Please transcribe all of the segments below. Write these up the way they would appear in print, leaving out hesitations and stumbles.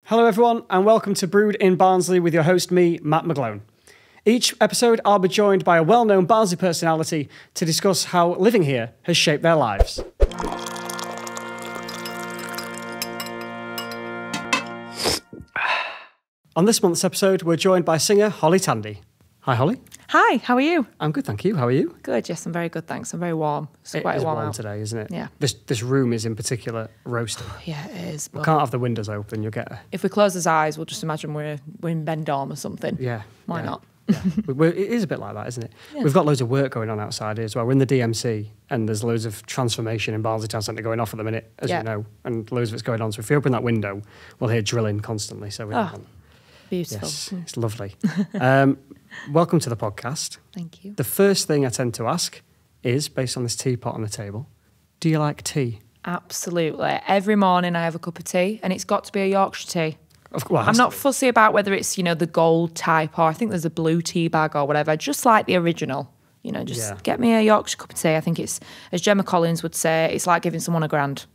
Hello everyone and welcome to Brewed in Barnsley with your host me, Matt McGlone. Each episode I'll be joined by a well-known Barnsley personality to discuss how living here has shaped their lives. On this month's episode we're joined by singer Holly Tandy. Hi Holly. Hi, how are you? I'm good, thank you. How are you? Good, yes, I'm very good, thanks. I'm very warm. It's quite warm out today, isn't it? Yeah. This room is in particular roasting. Yeah, it is. We can't have the windows open, you'll get If we close our eyes, we'll just imagine we're in Vendôme or something. Yeah. Why not? Yeah. It is a bit like that, isn't it? Yeah. We've got loads of work going on outside as well. We're in the DMC and there's loads of transformation in Barnsley Town Centre going off at the minute, as you know, and loads of it's going on. So if you open that window, we'll hear drilling constantly. So we don't want... Beautiful. Yes, it's lovely. Welcome to the podcast. Thank you. The first thing I tend to ask is, based on this teapot on the table, do you like tea? Absolutely. Every morning I have a cup of tea and it's got to be a Yorkshire tea. Well, I'm not fussy about whether it's, the gold type or I think there's a blue tea bag or whatever. I just like the original. Get me a Yorkshire cup of tea. I think it's, as Gemma Collins would say, it's like giving someone a grand.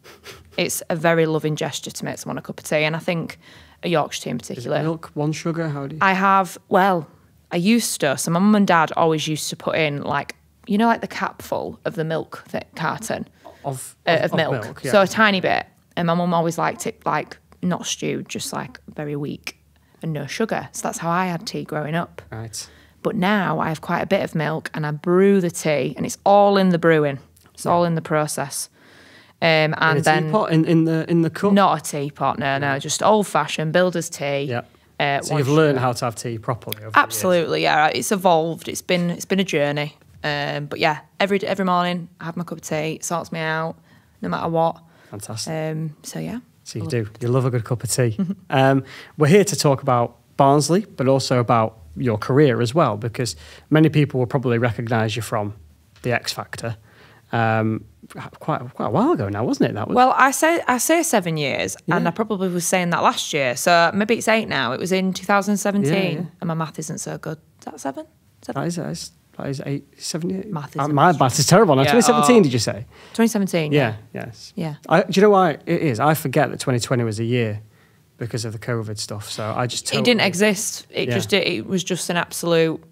It's a very loving gesture to make someone a cup of tea. And I think a Yorkshire tea in particular. Is it milk, one sugar? How do you... I used to. So my mum and dad always used to put in like the capful of the milk carton of milk. Yeah. So a tiny bit. And my mum always liked it like not stewed, just like very weak and no sugar. So that's how I had tea growing up. Right. But now I have quite a bit of milk and I brew the tea and it's all in the brewing. It's all in the process. And in a then teapot in the cup? Not a teapot, no, just old fashioned builder's tea. Yeah. So you've learned how to have tea properly over Absolutely, yeah. It's evolved. It's been a journey. But yeah, every morning I have my cup of tea. It sorts me out, no matter what. Fantastic. So yeah. So you do. You love a good cup of tea. We're here to talk about Barnsley, but also about your career as well, because many people will probably recognise you from the X Factor. Quite a while ago now, wasn't it? That was... Well, I say 7 years, and I probably was saying that last year, so maybe it's 8 now. It was in 2017, and my math isn't so good. Is that 7? That is 8, 7 years. My math is terrible now. 2017, did you say? 2017. Yeah. Yes. Yeah. Do you know why it is? I forget that 2020 was a year because of the COVID stuff. So I just it didn't exist. It was just an absolute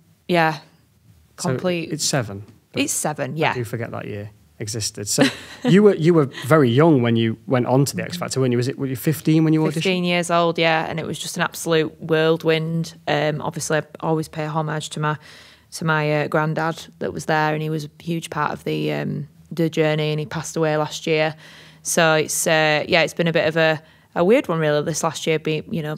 complete. So it's 7. It's 7. Yeah. I do forget that year existed. So you were very young when you went on to the X Factor, weren't you? Were you 15 when you auditioned? 15 years old, yeah, and it was just an absolute whirlwind. Obviously, I always pay homage to my granddad that was there, and he was a huge part of the journey, and he passed away last year. So it's been a bit of a weird one really this last year.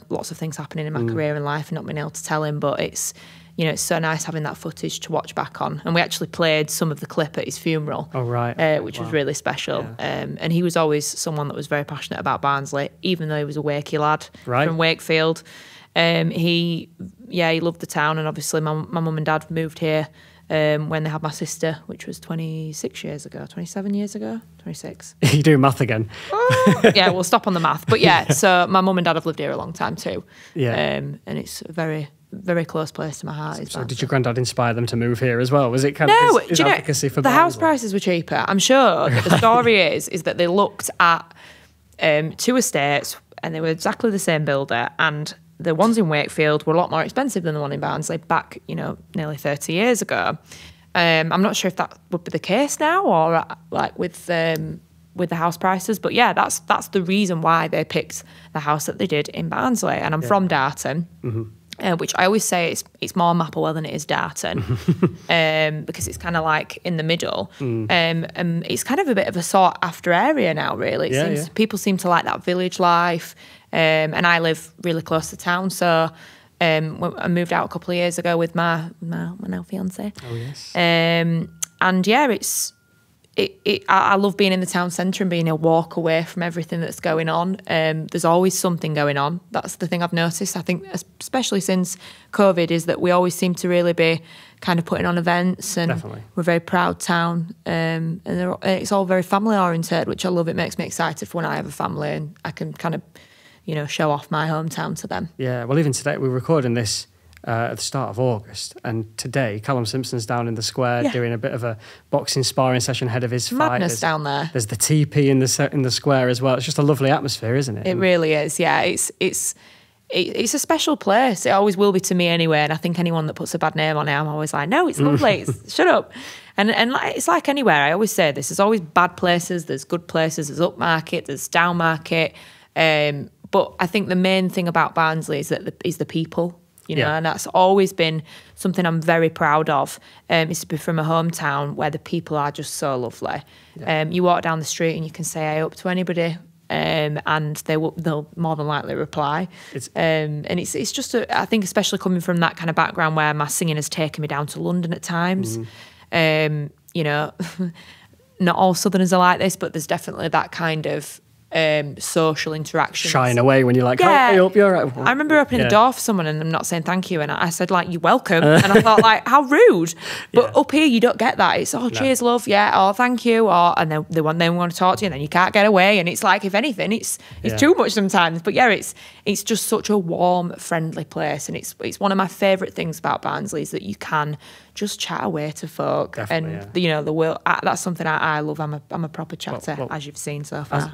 Lots of things happening in my career and life, and not being able to tell him, but it's. It's so nice having that footage to watch back on. And we actually played some of the clip at his funeral. Oh, right. Which was really special. Yeah. And he was always someone that was very passionate about Barnsley, even though he was a Wakey lad from Wakefield. He loved the town. And obviously my mum and dad moved here when they had my sister, which was 26 years ago, 27 years ago, 26. You do math again. Yeah, we'll stop on the math. But yeah, so my mum and dad have lived here a long time too. Yeah. And it's a very... very close place to my heart. So did your granddad inspire them to move here as well? Was it kind of his advocacy for the house prices were cheaper? I'm sure. The story is that they looked at 2 estates and they were exactly the same builder, and the ones in Wakefield were a lot more expensive than the one in Barnsley back, nearly 30 years ago. I'm not sure if that would be the case now or like with the house prices, but yeah, that's the reason why they picked the house that they did in Barnsley. And I'm from Darton. Mm-hmm. Which I always say it's more Mapplewell than it is Darton, because it's kind of like in the middle. And it's kind of a bit of a sought after area now, really. People seem to like that village life, and I live really close to town, so I moved out a couple of years ago with my now fiance. Oh yes. And yeah, I love being in the town centre and being a walk away from everything that's going on. There's always something going on. That's the thing I've noticed. I think, especially since COVID, is that we always seem to really be kind of putting on events, and Definitely. We're a very proud town. And it's all very family oriented, which I love. It makes me excited for when I have a family and I can kind of, show off my hometown to them. Yeah. Well, even today we're recording this at the start of August, and today Callum Simpson's down in the square doing a bit of a boxing sparring session ahead of his fight. Madness down there. There's the TP in the square as well. It's just a lovely atmosphere, isn't it? It really is. Yeah, it's a special place. It always will be to me anyway. And I think anyone that puts a bad name on it, I'm always like, no, it's lovely. Shut up. And it's like anywhere. I always say this. There's always bad places. There's good places. There's upmarket. There's downmarket. But I think the main thing about Barnsley is that is the people. You know, and that's always been something I'm very proud of. Is to be from a hometown where the people are just so lovely. Yeah. You walk down the street and you can say hey up to anybody. And they'll more than likely reply. And it's just, I think especially coming from that kind of background where my singing has taken me down to London at times. You know, not all Southerners are like this, but there's definitely that kind of social interaction. Shying away when you're like, hey, up, you're right. I remember opening the door for someone and I'm not saying thank you. And I said, like, you're welcome. And I thought, like, how rude. But up here, you don't get that. It's, cheers, love, thank you. And then they want to talk to you and then you can't get away. And it's like, if anything, it's too much sometimes. But it's just such a warm, friendly place. And it's one of my favourite things about Barnsley is that you can just chat away to folk. Definitely, and, you know, the world, that's something I love. I'm a proper chatter, as you've seen so far.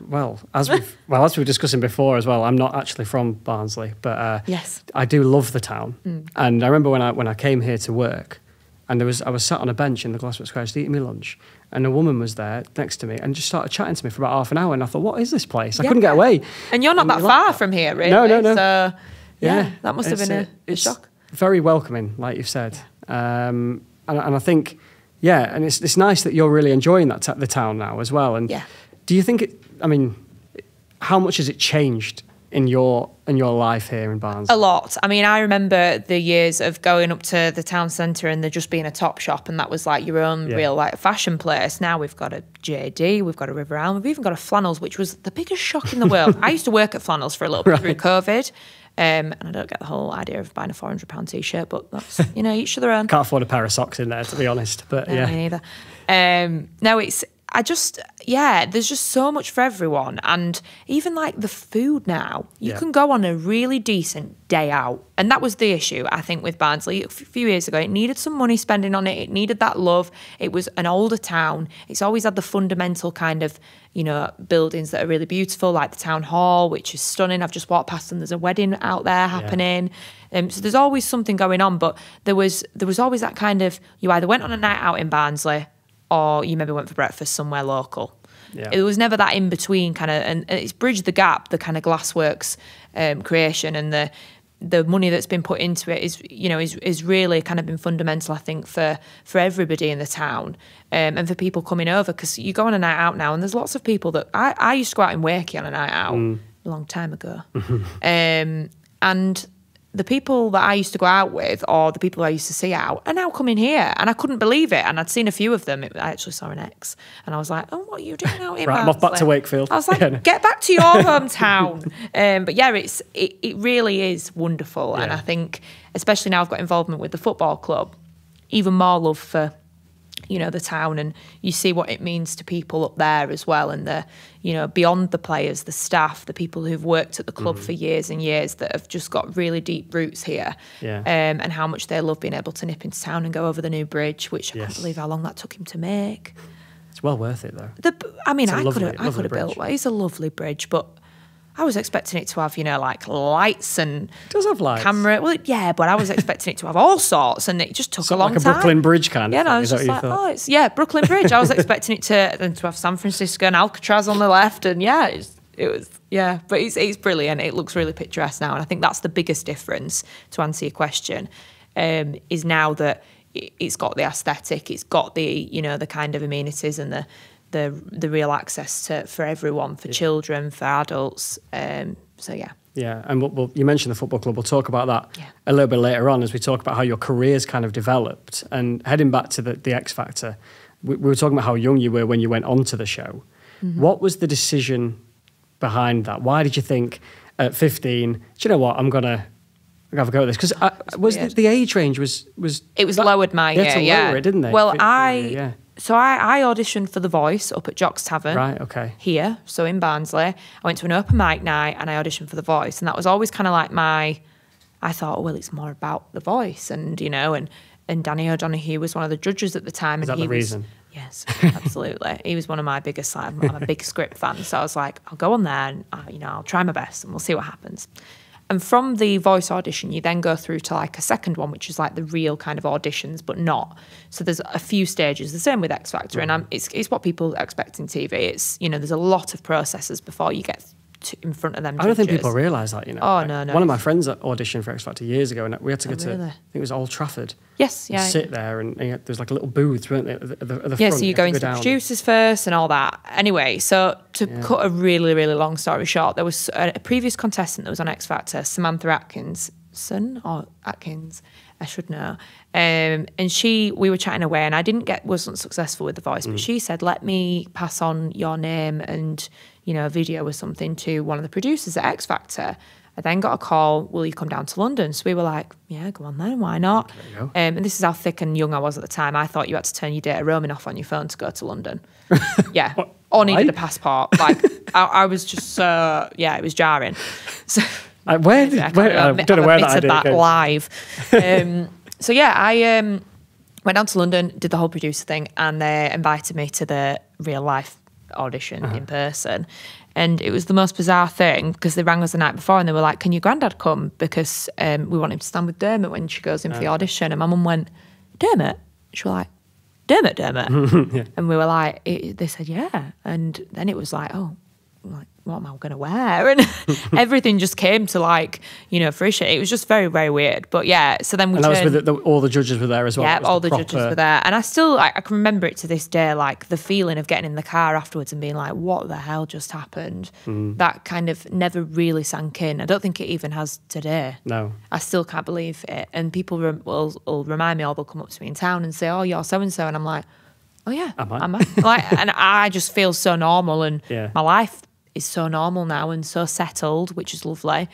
As we were discussing before as well, I'm not actually from Barnsley, but yes, I do love the town. And I remember when I came here to work, and I was sat on a bench in the Gloucester Square just eating my lunch, and a woman was there next to me and just started chatting to me for about half an hour, and I thought, what is this place? I couldn't get away. And you're not that far from here, really. No. So that must have been a shock. Very welcoming, like you've said. And I think, and it's nice that you're really enjoying the town now as well. And do you think how much has it changed in your life here in Barnsley? A lot. I mean, I remember the years of going up to the town centre and there just being a top shop, and that was like your own real like fashion place. Now we've got a JD, we've got a River Island, we've even got a Flannels, which was the biggest shock in the world. I used to work at Flannels for a little bit through COVID. And I don't get the whole idea of buying a £400 t-shirt, but that's, you know, each to their own. Can't afford a pair of socks in there, to be honest. But no, me neither. There's just so much for everyone. And even like the food now, you can go on a really decent day out. And that was the issue, I think, with Barnsley a few years ago. It needed some money spending on it. It needed that love. It was an older town. It's always had the fundamental kind of, you know, buildings that are really beautiful, like the town hall, which is stunning. I've just walked past and there's a wedding out there happening. So there's always something going on. But there was always that kind of, you either went on a night out in Barnsley or you maybe went for breakfast somewhere local. Yeah. It was never that in between kind of, and it's bridged the gap, the kind of Glassworks creation and the money that's been put into it is really kind of been fundamental, I think, for everybody in the town and for people coming over, because you go on a night out now and there's lots of people that I used to go out in Wakey on a night out a long time ago, and the people that I used to go out with or the people I used to see out are now coming here, and I couldn't believe it. And I'd seen a few of them. I actually saw an ex and I was like, oh, what are you doing out here? Right, I'm off back to Wakefield. I was like, get back to your hometown. But yeah, it really is wonderful. And I think, especially now I've got involvement with the football club, even more love for, you know, the town, and you see what it means to people up there as well, and the, you know, beyond the players, the staff, the people who've worked at the club for years and years that have just got really deep roots here, and how much they love being able to nip into town and go over the new bridge, which I can't believe how long that took him to make. It's well worth it though. I could have built one. It's a lovely bridge, but I was expecting it to have, you know, like lights and it does have lights. Camera. Well, yeah, but I was expecting it to have all sorts, and it just took a long time. Like a Brooklyn Bridge kind of thing. Yeah, I was just like, it's Brooklyn Bridge. I was expecting it to have San Francisco and Alcatraz on the left, and it was, but it's brilliant. It looks really picturesque now, and I think that's the biggest difference, to answer your question, is now that it's got the aesthetic, it's got the, you know, the kind of amenities and the real access for everyone, for children, for adults. Yeah, and you mentioned the football club. We'll talk about that a little bit later on as we talk about how your career's kind of developed. And heading back to the X Factor, we were talking about how young you were when you went onto the show. What was the decision behind that? Why did you think at 15, do you know what, I'm going to have a go at this? Because the age range was... It was lowered my year, lower it, didn't they? Well, So I auditioned for The Voice up at Jock's Tavern. Right, okay. Here, so in Barnsley. I went to an open mic night and I auditioned for The Voice. And that was always kind of like my I thought, well, it's more about the voice, and you know, and Danny O'Donoghue was one of the judges at the time. Is and that the reason? Yes, absolutely. He was one of my biggest. I'm a big script fan, so I was like, I'll go on there and you know, I'll try my best, and we'll see what happens. And from the voice audition, you then go through to like a second one, which is like the real kind of auditions, but not. So there's a few stages. The same with X Factor, and it's what people expect in TV. It's, you know, there's a lot of processes before you get in front of them judges. I don't think people realise that, you know. Oh, no. One of my friends auditioned for X Factor years ago, and we had to go to, really? I think it was Old Trafford. Yes, yeah. Sit there, and there's like a little booth, weren't there, at the front. Yeah, so you go into the producers first and all that. Anyway, so to cut a really, really long story short, there was a previous contestant that was on X Factor, Samantha Atkinson, or Atkins, I should know. And we were chatting away, and wasn't successful with the voice, but she said, let me pass on your name and, you know, a video or something to one of the producers at X Factor. I then got a call, will you come down to London? So we were like, yeah, go on then, why not? And this is how thick and young I was at the time. I thought you had to turn your data roaming off on your phone to go to London. Yeah, or needed a passport. Like, I was just so, it was jarring. So I don't know where that idea goes. Live. So yeah, I went down to London, did the whole producer thing, and they invited me to the real life audition in person. And it was the most bizarre thing, because they rang us the night before and they were like, can your granddad come? Because we want him to stand with Dermot when she goes in for the audition. And my mum went, Dermot? She was like, Dermot? Yeah. And we were like, they said, yeah. And then it was like, oh, like, what am I going to wear? And everything just came to, like, you know, fruition. It was just very, very weird. But yeah, so then we that was with all the judges were there as well? Yeah, all the judges were there. And I can remember it to this day, like the feeling of getting in the car afterwards and being like, what the hell just happened? That kind of never really sank in. I don't think it even has today. No. I still can't believe it. And people will remind me, or they'll come up to me in town and say, oh, you're so-and-so. And I'm like, oh yeah, am I? Like, and I just feel so normal, and my life is so normal now and so settled, which is lovely,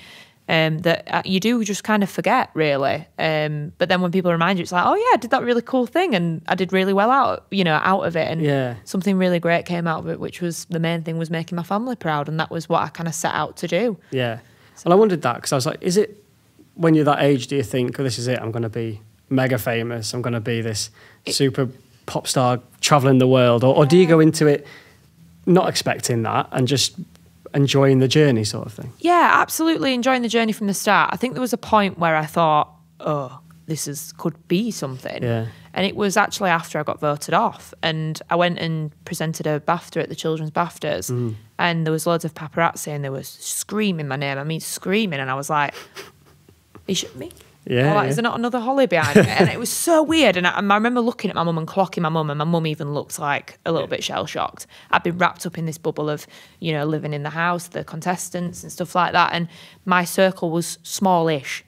that you do just kind of forget, really. But then when people remind you, it's like, oh yeah, I did that really cool thing and I did really well out of it, and something really great came out of it, which was the main thing, was making my family proud, and that was what I kind of set out to do. Yeah. Well, I wondered that, because I was like, is it, when you're that age, do you think, oh, this is it, I'm going to be mega famous, I'm going to be this super pop star traveling the world, or do you go into it not expecting that and just enjoying the journey, sort of thing? Yeah, absolutely enjoying the journey from the start. I think there was a point where I thought, oh, this could be something. Yeah. And it was actually after I got voted off, and I went and presented a BAFTA at the Children's BAFTAs, and there was loads of paparazzi, and they were screaming my name. I mean, screaming, and I was like, me? Yeah, is there not another Holly behind me? And it was so weird. And I remember looking at my mum and clocking my mum, and my mum even looked like a little bit shell-shocked. I'd been wrapped up in this bubble of, you know, living in the house, the contestants and stuff like that. And my circle was smallish.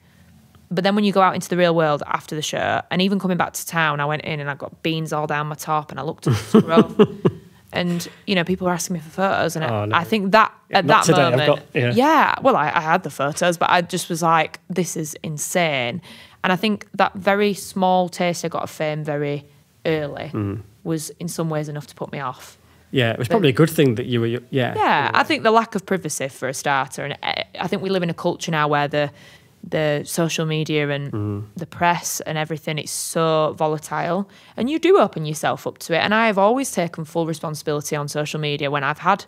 But then when you go out into the real world after the show, and even coming back to town, I went in and I got beans all down my top, and I looked at the scruff. And, you know, people were asking me for photos, and I think that at that moment, well, I had the photos, but I just was like, this is insane. And I think that very small taste I got of fame very early was in some ways enough to put me off. Yeah, it was probably a good thing that you were, Yeah, I think the lack of privacy for a starter, and I think we live in a culture now where the social media and the press and everything, it's so volatile, and you do open yourself up to it. And I have always taken full responsibility on social media when I've had,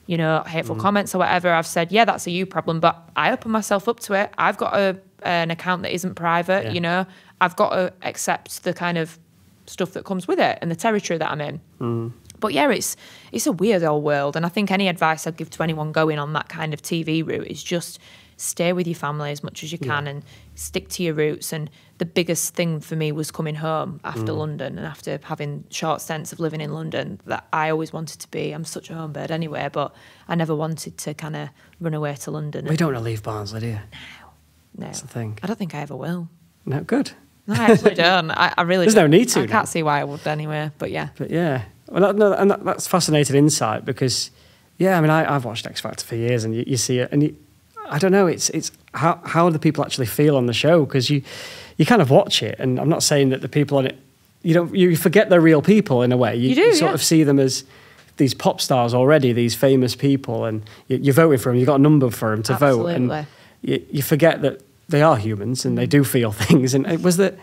you know, hateful comments or whatever. I've said, yeah, that's a you problem, but I open myself up to it. I've got an account that isn't private, you know. I've got to accept the kind of stuff that comes with it and the territory that I'm in. But yeah, it's a weird old world, and I think any advice I'd give to anyone going on that kind of TV route is just stay with your family as much as you can and stick to your roots. And the biggest thing for me was coming home after London, and after having short stints of living in London, that I always wanted to be, I'm such a home bird anyway, but I never wanted to kind of run away to London. We don't want to leave Barnsley, do you? No. That's the thing. I don't think I ever will. No, good. No, I actually don't. I really There's don't. no need to. I can't see why I would anyway, but yeah. But yeah. Well, that's fascinating insight, because, yeah, I mean, I've watched X Factor for years, and you see it, and I don't know, it's how the people actually feel on the show, because you kind of watch it, and I'm not saying that the people on it, you forget they're real people in a way. You sort of see them as these pop stars already, these famous people, and you're voting for them, you've got a number for them to vote, and you forget that they are humans and they do feel things. And was that,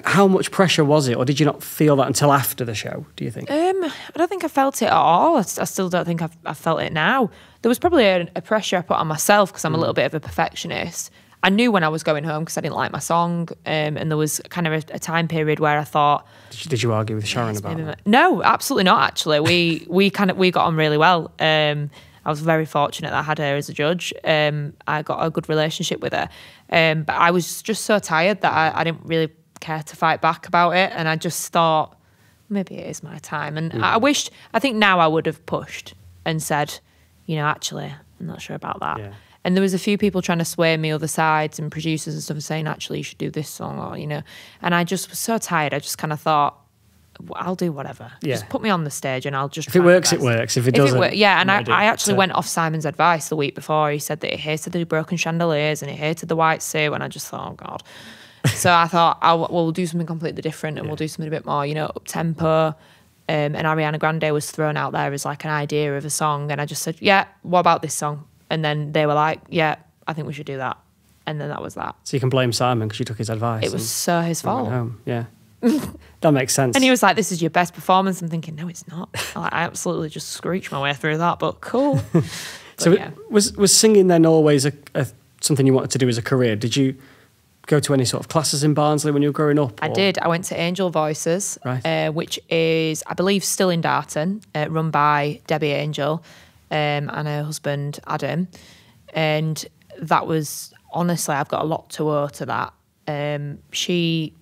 how much pressure was it, or did you not feel that until after the show, do you think? I don't think I felt it at all. I still don't think I've felt it now. There was probably a pressure I put on myself because I'm a little bit of a perfectionist. I knew when I was going home because I didn't like my song, and there was kind of a time period where I thought... Did you argue with Sharon about that? No, absolutely not, actually. We got on really well. I was very fortunate that I had her as a judge. I got a good relationship with her. But I was just so tired that I didn't really care to fight back about it, and I just thought, maybe it is my time. And I think now I would have pushed and said, actually, I'm not sure about that. Yeah. And there was a few people trying to sway me other sides and producers and stuff saying, actually, you should do this song, or, and I just was so tired. I just kind of thought, I'll do whatever. Yeah. Just put me on the stage and I'll just If it works, it works. If it doesn't... and I actually went off Simon's advice the week before. He said that he hated the broken chandeliers and he hated the white suit, and I just thought, oh, God. So I thought, we'll do something completely different, and we'll do something a bit more, up-tempo. And Ariana Grande was thrown out there as like an idea of a song, and I just said, yeah, what about this song? And then they were like, yeah, I think we should do that. And then that was that. So you can blame Simon because you took his advice. It was so his fault. Home. Yeah. That makes sense. And he was like, this is your best performance. I'm thinking, no, it's not. I absolutely just screeched my way through that, but cool. So yeah. Was singing then always something you wanted to do as a career? Did you go to any sort of classes in Barnsley when you were growing up? I did. I went to Angel Voices, right. Which is, I believe, still in Darton, run by Debbie Angel and her husband, Adam. And that was, honestly, I've got a lot to owe to that. She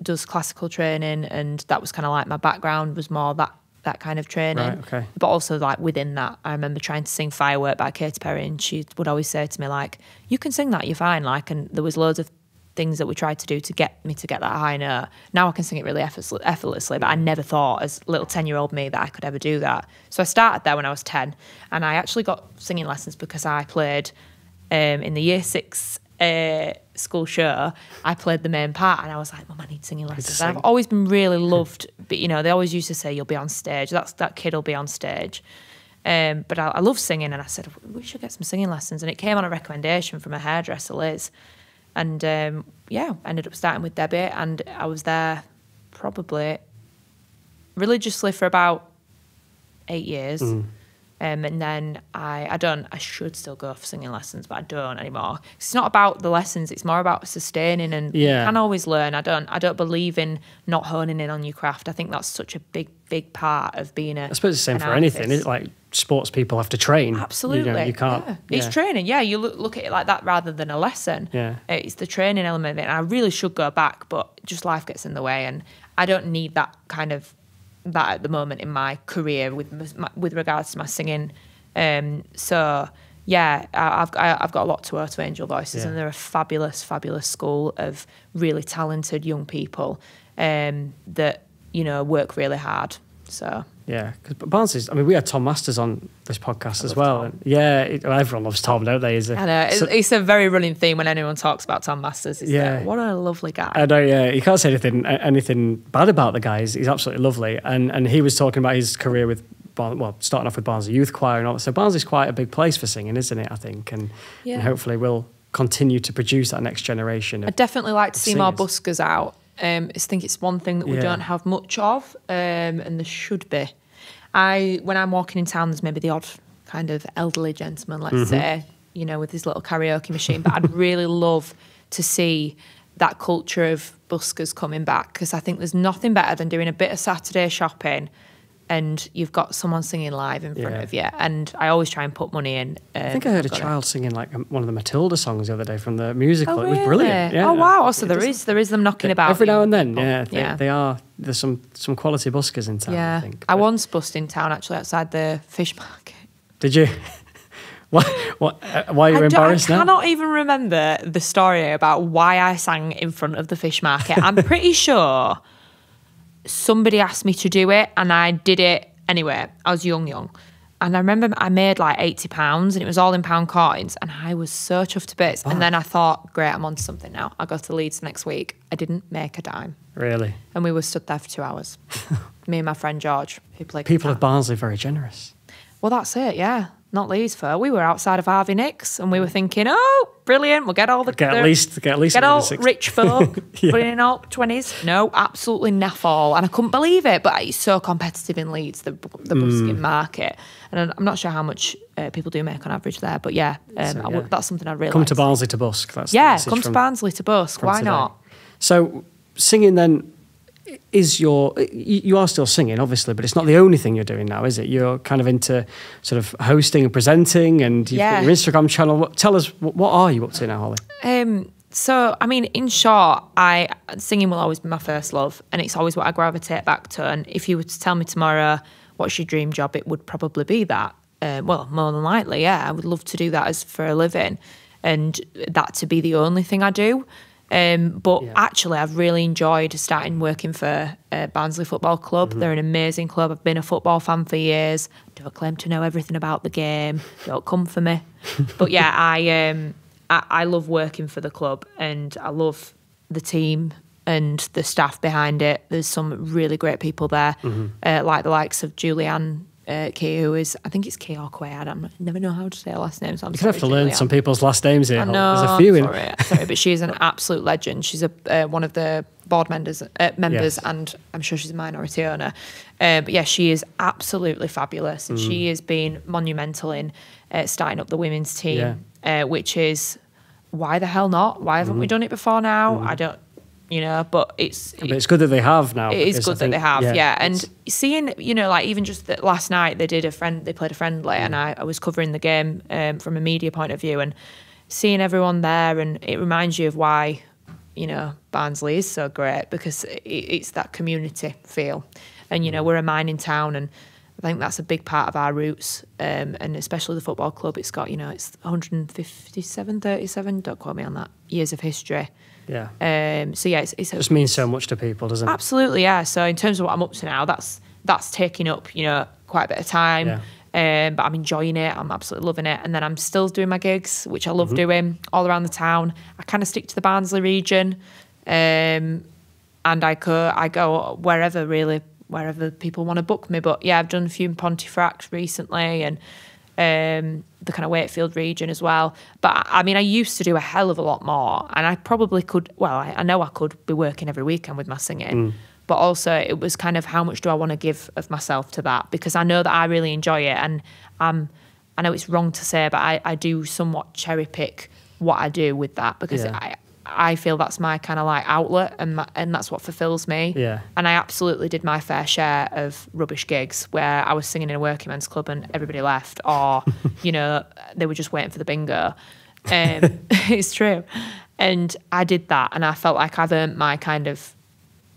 does classical training, and that was kind of like my background was more that kind of training. Right, okay. But also like within that, I remember trying to sing Firework by Katy Perry, and she would always say to me like, you can sing that, you're fine. Like, and there was loads of things that we tried to do to get me to get that high note. Now I can sing it really effortlessly, but I never thought as little 10-year-old me that I could ever do that. So I started there when I was 10, and I actually got singing lessons because I played in the year 6 school show. I played the main part, and I was like, Mum, I need singing lessons. And I've always been really loved, but they always used to say, you'll be on stage, that kid will be on stage. But I love singing, and I said, we should get some singing lessons. And it came on a recommendation from a hairdresser, Liz. And ended up starting with Debbie, and I was there probably religiously for about 8 years. And then I should still go for singing lessons, but I don't anymore. It's not about the lessons, it's more about sustaining, and you can always learn. I don't believe in not honing in on your craft. I think that's such a big part of being I suppose it's the same for anything. It's like sports people have to train. Absolutely. You can't. Yeah. It's training. Yeah, you look at it like that rather than a lesson. Yeah. It's the training element of it. And I really should go back, but just life gets in the way, and I don't need that kind of that at the moment in my career with regards to my singing. So yeah, I've got a lot to owe to Angel Voices, and they're a fabulous school of really talented young people that work really hard. So yeah, because Barnsley's, I mean, we had Tom Masters on this podcast as well. And everyone loves Tom, don't they? I know. It's a very running theme when anyone talks about Tom Masters. What a lovely guy. I know, yeah. You can't say anything bad about the guy. He's absolutely lovely. And he was talking about his career with, starting off with Barnsley Youth Choir and all that. So Barnsley's quite a big place for singing, isn't it, I think? And hopefully we'll continue to produce that next generation. I'd definitely like to see more buskers out. I think it's one thing that we don't have much of, and there should be. When I'm walking in town, there's maybe the odd kind of elderly gentleman, let's say, with his little karaoke machine. But I'd really love to see that culture of buskers coming back, because I think there's nothing better than doing a bit of Saturday shopping and you've got someone singing live in front of you. And I always try and put money in. I think I heard a child singing like one of the Matilda songs the other day from the musical. It was brilliant. Yeah. Oh wow! Also, there is them knocking about every now and then. They are. There's some quality buskers in town. Yeah, I think. I once busked in town actually outside the fish market. Did you? Why are you embarrassed now? I cannot even remember the story about why I sang in front of the fish market. I'm pretty sure somebody asked me to do it, and I did it anyway. I was young. And I remember I made like £80, and it was all in pound coins, and I was so chuffed to bits. Oh. And then I thought, great, I'm onto something now. I go to Leeds next week. I didn't make a dime. Really? And we were stood there for 2 hours. Me and my friend George, who played People guitar. of Barnsley are very generous. Well, that's it, yeah. not Lee's fault. We were outside of Harvey Nicks and we were thinking, oh, brilliant, we'll get all the... Get at least all rich folk putting in all 20s. No, absolutely naff all. And I couldn't believe it, but it's so competitive in Leeds, the busking market. And I'm not sure how much people do make on average there, but yeah, that's something I'd really Come like to Barnsley to busk. That's come to Barnsley to busk. Why not? So singing then... you are still singing, obviously, but it's not the only thing you're doing now, is it? You're kind of into sort of hosting and presenting, and you've got your Instagram channel. Tell us, what are you up to now, Holly? So, I mean, in short, singing will always be my first love, and it's always what I gravitate back to. And if you were to tell me tomorrow, what's your dream job, it would probably be that. Well, more than likely, yeah. I would love to do that for a living, and that to be the only thing I do. Actually, I've really enjoyed starting working for Barnsley Football Club. They're an amazing club. I've been a football fan for years. Don't claim to know everything about the game. Don't come for me. But yeah, I love working for the club, and I love the team and the staff behind it. There's some really great people there, like the likes of Julianne Key, who is, I think it's Key or Quay. I never know how to say her last name. So I'm you have to learn some people's last names here. I know, there's a few sorry, but she's an absolute legend. She's one of the board members, Yes. and I'm sure she's a minority owner. But yeah, she is absolutely fabulous, and she has been monumental in starting up the women's team, which is, why the hell not? Why haven't we done it before now? I don't. But it's good that they have now. It is good that they have, and seeing, like even just that last night they played a friendly, and I was covering the game from a media point of view, and seeing everyone there, and it reminds you of why, Barnsley is so great, because it's that community feel, and we're a mining town, and I think that's a big part of our roots, and especially the football club. It's got, it's 37, don't quote me on that, years of history. Yeah. So yeah, it just means so much to people, doesn't it? Absolutely, yeah. So in terms of what I'm up to now, that's taking up, quite a bit of time. Yeah. But I'm enjoying it. I'm absolutely loving it. And then I'm still doing my gigs, which I love doing all around the town. I kind of stick to the Barnsley region, and I go wherever people want to book me. But yeah, I've done a few in Pontefract recently, and the kind of Wakefield region as well. But I mean, I used to do a hell of a lot more, and I probably could, I know I could be working every weekend with my singing, but also it was kind of, how much do I want to give of myself to that? Because I know that I really enjoy it, and I know it's wrong to say, but I do somewhat cherry pick what I do with that, because I feel that's my kind of like outlet, and that's what fulfills me. Yeah. And I absolutely did my fair share of rubbish gigs where I was singing in a working men's club and everybody left, or they were just waiting for the bingo. It's true. And I did that, and I felt like I've earned my kind of...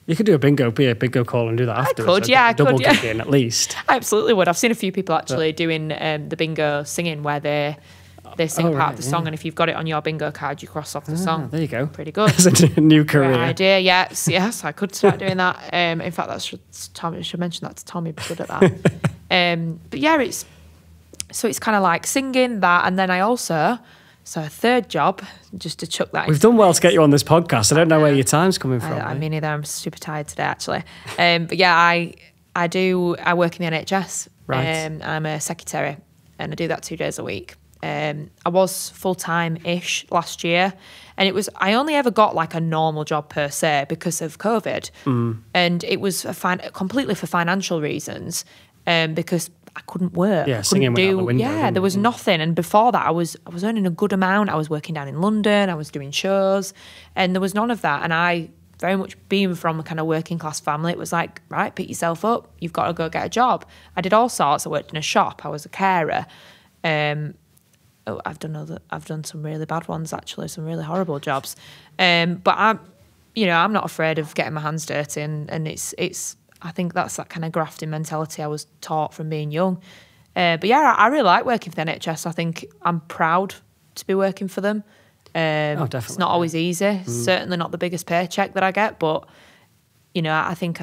You could be a bingo call and do that afterwards. I could, yeah. Double gigging at least. I absolutely would. I've seen a few people actually doing the bingo singing, where they sing a part of the song, and if you've got it on your bingo card, you cross off the song. There you go. Pretty good. That's a new career. Great idea. Yes, I could start doing that. In fact, Tommy, I should mention that to Tommy. Be good at that. But yeah, it's kind of like singing that, and then I also. So a third job, just to chuck that. We've done well to get you on this podcast. I don't know where your time's coming from. I mean, either I'm super tired today, actually. But yeah, I work in the NHS. Right. And I'm a secretary, and I do that 2 days a week. I was full-time-ish last year, and I only ever got like a normal job per se because of COVID. And it was completely for financial reasons, because I couldn't work. Yeah, singing went out the window. Yeah, there was nothing. And before that, I was earning a good amount. I was working down in London. I was doing shows, and there was none of that. And I, very much being from a kind of working class family, it was like, right, pick yourself up. You've got to go get a job. I did all sorts. I worked in a shop. I was a carer. I've done some really bad ones, actually, some really horrible jobs. But I'm not afraid of getting my hands dirty, and it's. I think that's that kind of grafting mentality I was taught from being young. But yeah, I really like working for the NHS. I think I'm proud to be working for them. Definitely. It's not always easy. Certainly not the biggest paycheck that I get, but I think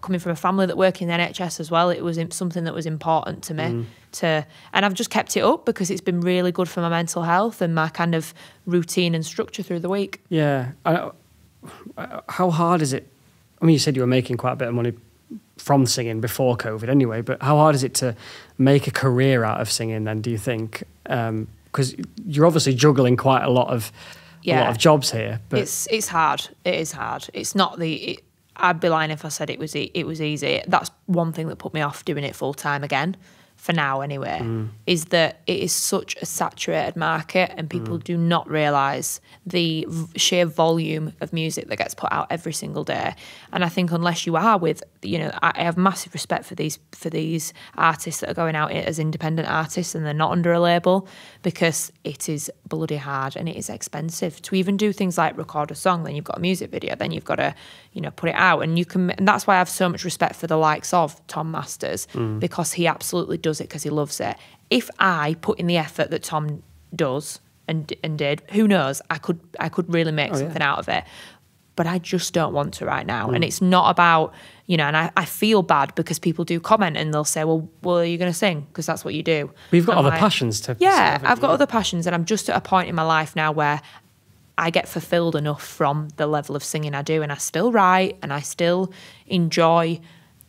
coming from a family that work in the NHS as well, it was something that was important to me. And I've just kept it up because it's been really good for my mental health and my kind of routine and structure through the week. Yeah. How hard is it? I mean, you said you were making quite a bit of money from singing before COVID anyway, but how hard is it to make a career out of singing then, do you think? Because you're obviously juggling quite a lot of jobs here. But it's hard. It is hard. It's not I'd be lying if I said it was easy. That's one thing that put me off doing it full time again, for now anyway, is that it is such a saturated market and people do not realise the sheer volume of music that gets put out every single day. And I think unless you are with, I have massive respect for these artists that are going out as independent artists and they're not under a label, because it is bloody hard and it is expensive to even do things like record a song, then you've got a music video, then you've got to, put it out. And that's why I have so much respect for the likes of Tom Masters, because he absolutely does it because he loves it. If I put in the effort that Tom does and did, who knows, I could really make something out of it. But I just don't want to right now. And it's not about, and I feel bad because people do comment and they'll say, well, are you going to sing? Because that's what you do. But you've got other passions to pursue, I've got other passions, and I'm just at a point in my life now where I get fulfilled enough from the level of singing I do, and I still write and I still enjoy,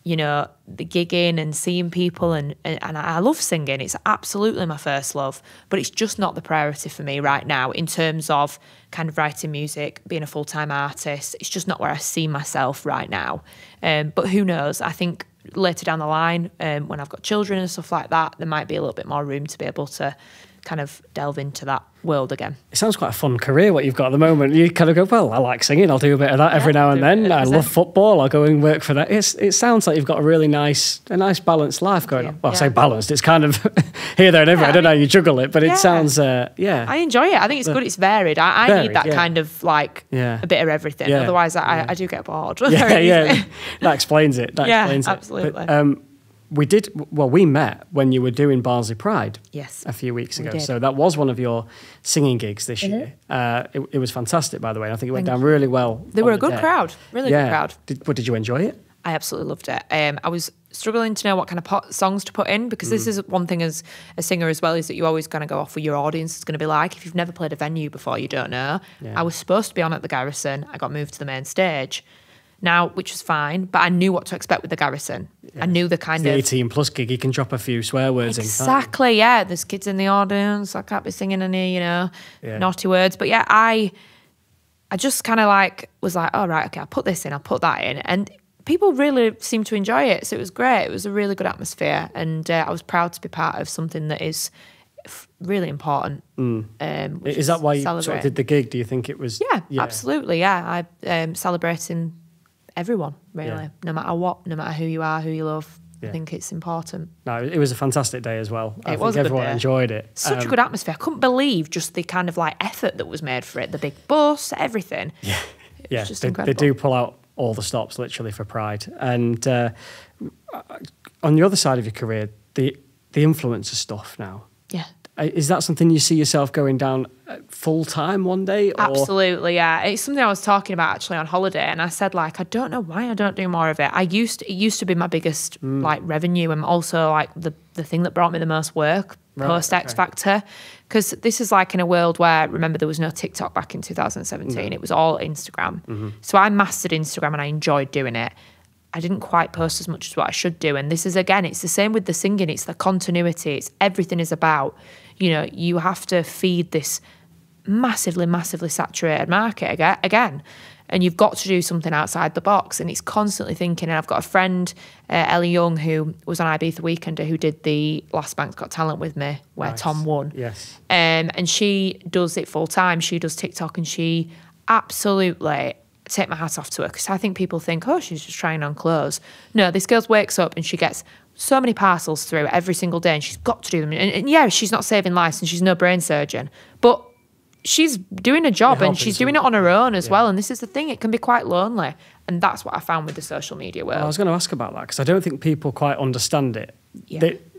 the gigging and seeing people, and I love singing. It's absolutely my first love, but it's just not the priority for me right now in terms of kind of writing music, being a full-time artist. It's just not where I see myself right now. But who knows? I think later down the line, when I've got children and stuff like that, there might be a little bit more room to be able to kind of delve into that world again. It sounds quite a fun career what you've got at the moment. You kind of go, well, I like singing, I'll do a bit of that every now and then. I love football, I'll go and work for that. It sounds like you've got a really nice balanced life going on. Well, I say balanced, it's kind of here, there and everywhere. I don't know how you juggle it, but it sounds, I enjoy it. I think it's good, it's varied. I need that kind of like a bit of everything. Otherwise I do get bored. That explains it. Absolutely. But, we met when you were doing Barnsley Pride a few weeks ago. So that was one of your singing gigs this year. It was fantastic, by the way. I think it went down really well. They were a good crowd, really good crowd. Did you enjoy it? I absolutely loved it. I was struggling to know what kind of songs to put in, because this is one thing as a singer as well, is that you always going to go off what your audience is going to be like. If you've never played a venue before, you don't know. I was supposed to be on at the Garrison. I got moved to the main stage. Now, which was fine, but I knew what to expect with the Garrison. I knew the kind of 18+ gig. You can drop a few swear words in. Exactly, there's kids in the audience. I can't be singing any, naughty words. But I just kind of was like, oh, right, okay, I'll put this in, I'll put that in. And people really seemed to enjoy it. So it was great. It was a really good atmosphere. And I was proud to be part of something that is really important. Is that why you sort of did the gig? Do you think it was? Yeah. Absolutely, I celebrating everyone, really, no matter what, no matter who you are, who you love. I think it's important. No, it was a fantastic day as well. I think was everyone enjoyed it. Such a good atmosphere. I couldn't believe just the kind of effort that was made for it. The big bus, everything. It was just incredible. They do pull out all the stops literally for Pride. And on the other side of your career, the influencer stuff now. Yeah. Is that something you see yourself going down full time one day? Or? Absolutely, yeah. It's something I was talking about actually on holiday, and I said I don't know why I don't do more of it. It used to be my biggest revenue, and also the thing that brought me the most work post X Factor, because this is in a world where, remember, there was no TikTok back in 2017. It was all Instagram. So I mastered Instagram and I enjoyed doing it. I didn't quite post as much as what I should do. And this is, again, it's the same with the singing. It's the continuity. It's everything is about, you have to feed this massively, massively saturated market again. And you've got to do something outside the box. And it's constantly thinking. And I've got a friend, Ellie Young, who was on Ibiza Weekender, who did the Last Man's Got Talent with me, where Tom won. Yes. And she does it full time. She does TikTok, and she absolutely... take my hat off to her, because I think people think, oh, she's just trying on clothes. No, this girl wakes up and she gets so many parcels through every single day, and she's got to do them. And she's not saving lives and she's no brain surgeon, but she's doing a job and she's doing it on her own as well. And this is the thing, it can be quite lonely. And that's what I found with the social media world. Well, I was going to ask about that, because I don't think people quite understand it.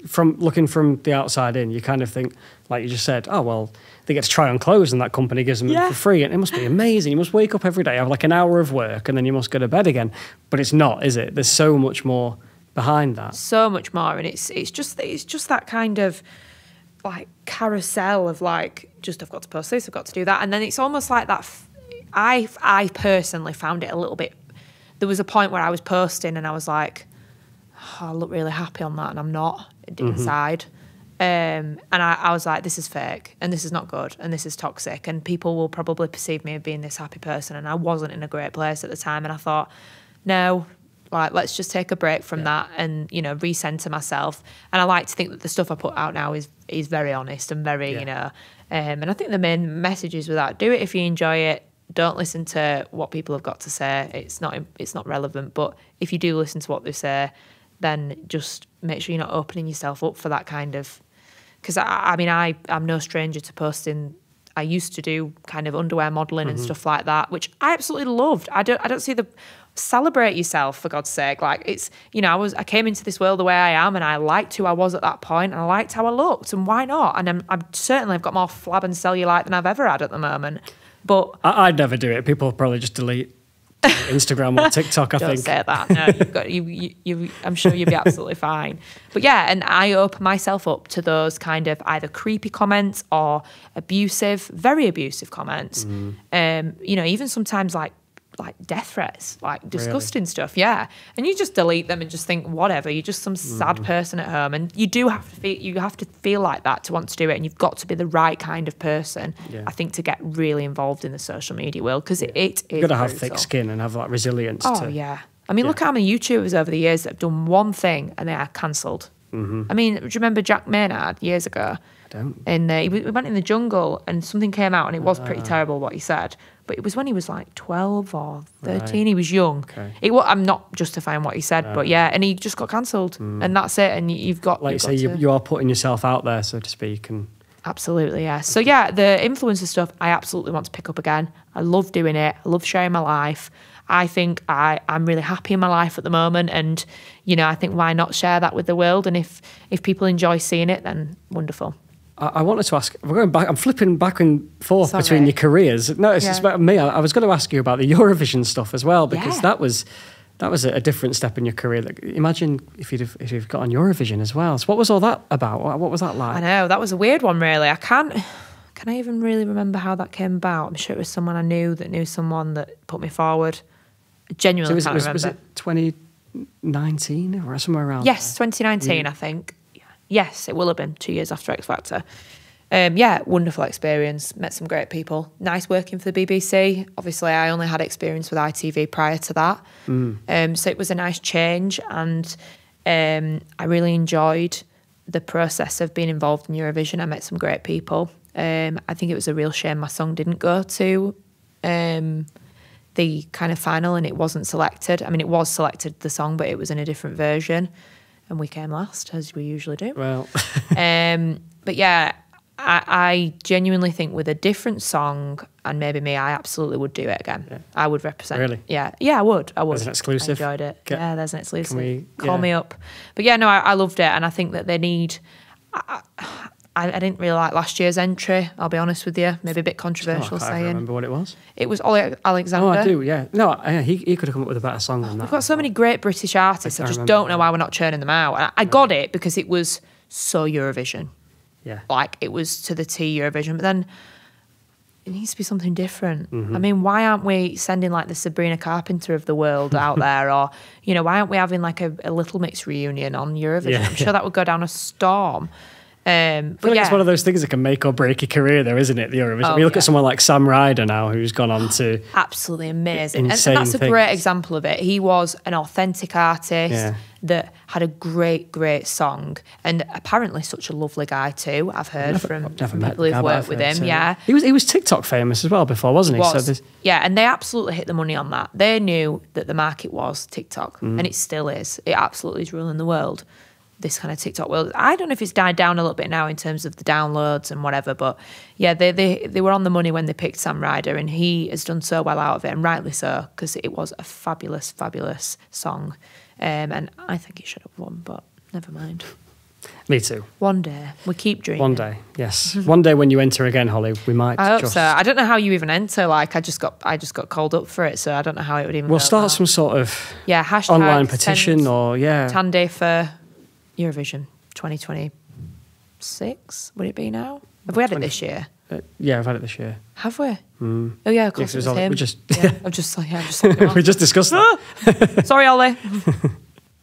From looking from the outside in, you kind of think, like you just said, oh, well, they get to try on clothes and that company gives them for free. And it must be amazing. You must wake up every day, have an hour of work, and then you must go to bed again. But it's not, is it? There's so much more behind that. So much more. And it's just that kind of carousel of just I've got to post this, I've got to do that. And then it's almost like that. I personally found it a little bit. There was a point where I was posting and I was like, oh, I look really happy on that, and I'm not inside. And I was like, this is fake, and this is not good, and this is toxic, and people will probably perceive me as being this happy person, and I wasn't in a great place at the time, and I thought, no, like, let's just take a break from that and, you know, recenter myself. And I like to think that the stuff I put out now is very honest and very, you know, and I think the main message is with that, do it if you enjoy it. Don't listen to what people have got to say. It's not relevant. But if you do listen to what they say, then just make sure you're not opening yourself up for that kind of... Because, I mean, I'm no stranger to posting. I used to do kind of underwear modelling and stuff like that, which I absolutely loved. I don't see the... Celebrate yourself, for God's sake. Like, it's, you know, I came into this world the way I am, and I liked who I was at that point, and I liked how I looked, and why not? And I've got more flab and cellulite than I've ever had at the moment. But I'd never do it. People probably just delete Instagram or TikTok, I think. Don't say that. No, you've got, you, I'm sure you'll be absolutely fine. But yeah, and I open myself up to those kind of either creepy comments or abusive, very abusive comments. You know, even sometimes like death threats, like disgusting stuff, yeah. And you just delete them and just think, whatever, you're just some sad person at home. And you do have to feel like that to want to do it, and you've got to be the right kind of person, I think, to get really involved in the social media world, because it is You've got to have thick skin and have that resilience. Oh, yeah. I mean, look at how many YouTubers over the years that have done one thing and they are cancelled. I mean, do you remember Jack Maynard years ago? I don't. And he went in the jungle and something came out, and it was pretty terrible what he said. But it was when he was like 12 or 13. Right. He was young. Okay. I'm not justifying what he said, but yeah, and he just got cancelled. And that's it. And you've got... Like you say, you are putting yourself out there, so to speak. And absolutely, yeah. So yeah, the influencer stuff, I absolutely want to pick up again. I love doing it. I love sharing my life. I think I'm really happy in my life at the moment. And, you know, I think why not share that with the world? And if people enjoy seeing it, then wonderful. I wanted to ask, we're going back, I'm flipping back and forth between your careers. No, it's about me. I was going to ask you about the Eurovision stuff as well, because that was a different step in your career. Like, imagine if you've got on Eurovision as well. So what was all that about? What was that like? I know, that was a weird one, really. Can I even really remember how that came about? I'm sure it was someone I knew that knew someone that put me forward. I genuinely can't remember. Was it 2019 or somewhere around Yes, there? 2019, I think. Yes, it will have been 2 years after X Factor. Yeah, wonderful experience. Met some great people. Nice working for the BBC. Obviously, I only had experience with ITV prior to that. So it was a nice change, and I really enjoyed the process of being involved in Eurovision. I met some great people. I think it was a real shame my song didn't go to the kind of final, and it wasn't selected. I mean, it was selected, the song, but it was in a different version. And we came last, as we usually do. Well, but yeah, I genuinely think with a different song and maybe me, I absolutely would do it again. Yeah. I would represent. Really? Yeah, I would. There's an exclusive. I enjoyed it. Yeah, there's an exclusive. Call me up. But yeah, no, I loved it, and I think that they need. I didn't really like last year's entry, I'll be honest with you. Maybe a bit controversial saying. I can't remember what it was. It was Ollie Alexander. Oh, I do, yeah. No, he could have come up with a better song than that. We've got so many great British artists. I just don't know why we're not churning them out. I got it because it was so Eurovision. Yeah. Like, it was to the T Eurovision. But then it needs to be something different. I mean, why aren't we sending like the Sabrina Carpenter of the world out there? Or, you know, why aren't we having like a Little Mix reunion on Eurovision? Yeah. I'm sure that would go down a storm. I feel like it's one of those things that can make or break your career, though, isn't it? The Eurovision. You look at someone like Sam Ryder now, who's gone on to absolutely amazing, and that's a great example of it. He was an authentic artist that had a great song, and apparently such a lovely guy too. I've heard from people who've worked with him. Yeah, he was TikTok famous as well before, wasn't he? So and they absolutely hit the money on that. They knew that the market was TikTok, and it still is. It absolutely is ruling the world. This kind of TikTok world. I don't know if it's died down a little bit now in terms of the downloads and whatever, but yeah, they were on the money when they picked Sam Ryder, and he has done so well out of it, and rightly so, because it was a fabulous song, and I think he should have won, but never mind. Me too. One day. We keep dreaming. One day, yes. One day when you enter again, Holly, we might. I hope so. I don't know how you even enter. Like, I just got called up for it, so I don't know how it would even. We'll start some sort of hashtag online petition or Tandy for Eurovision 2026. Would it be now? Have we had it this year? Yeah, I've had it this year. Have we? Oh yeah, of course it was him. We just we just discussed that. Sorry, Ollie.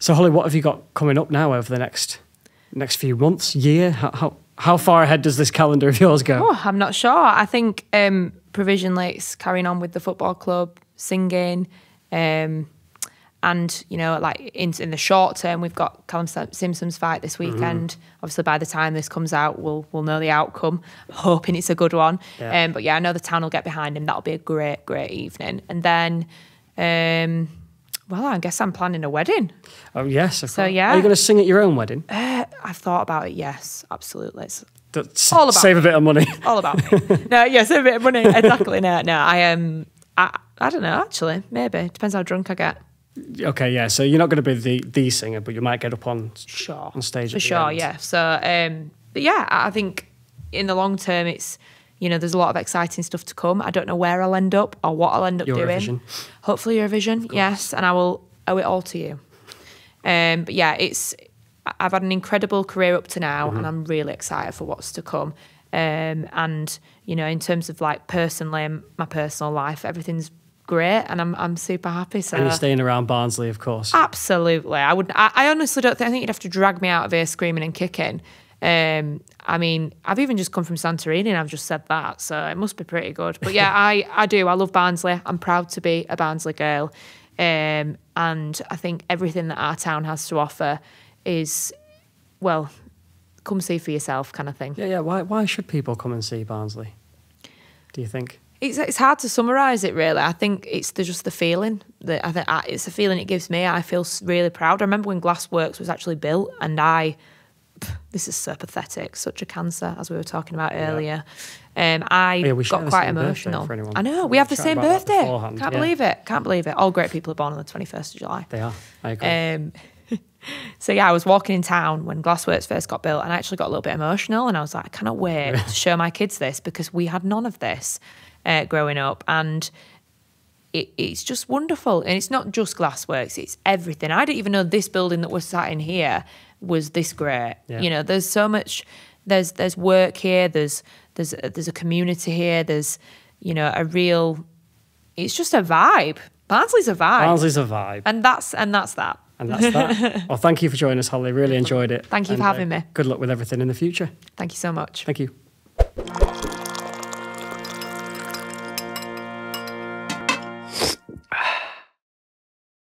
So, Holly, what have you got coming up now over the next few months, year? How far ahead does this calendar of yours go? Oh, I'm not sure. I think provisionally it's carrying on with the football club, singing, and like in the short term, we've got Callum Simpson's fight this weekend. Obviously, by the time this comes out, we'll know the outcome. Hoping it's a good one. Yeah. But yeah, I know the town will get behind him. That'll be a great evening. And then, well, I guess I'm planning a wedding. Oh yes, of course. So yeah, Are you going to sing at your own wedding? I've thought about it. Yes, absolutely. All about save a bit of money. All about me. No, yeah, save a bit of money. Exactly. No, I don't know. Actually, maybe depends how drunk I get. Okay, yeah. So you're not going to be the singer, but you might get up on stage. For sure, yeah. So, but yeah, I think in the long term, it's there's a lot of exciting stuff to come. I don't know where I'll end up or what I'll end up doing. Hopefully, Eurovision, yes, and I will owe it all to you. But yeah, I've had an incredible career up to now, and I'm really excited for what's to come. And in terms of like personally, my personal life, everything's great, and I'm super happy. So, and you're staying around Barnsley, of course. Absolutely, I would. I honestly don't think. I think you'd have to drag me out of here screaming and kicking. I mean, I've even just come from Santorini, and I've just said that, so it must be pretty good. But yeah, I do. I love Barnsley. I'm proud to be a Barnsley girl, and I think everything that our town has to offer is, well, come see for yourself, kind of thing. Yeah. Why should people come and see Barnsley, do you think? It's hard to summarise it, really. I think it's just the feeling. It's a feeling it gives me. I feel really proud. I remember when Glassworks was actually built, and this is so pathetic, such a cancer, as we were talking about earlier. I got quite emotional. I know, we have the same birthday. Can't believe it. All great people are born on the 21st of July. They are, I agree. So yeah, I was walking in town when Glassworks first got built, and I actually got a little bit emotional, and I was like, I cannot wait to show my kids this, because we had none of this growing up, and it's just wonderful. And it's not just Glassworks, it's everything. I didn't even know this building that we're sat in here was this great. Yeah. There's so much, there's work here, there's a community here, there's a real, it's just a vibe. Barnsley's a vibe. And that's that. And that's that. Well, thank you for joining us, Holly. Really enjoyed it. Thank you for having me. Good luck with everything in the future. Thank you so much. Thank you.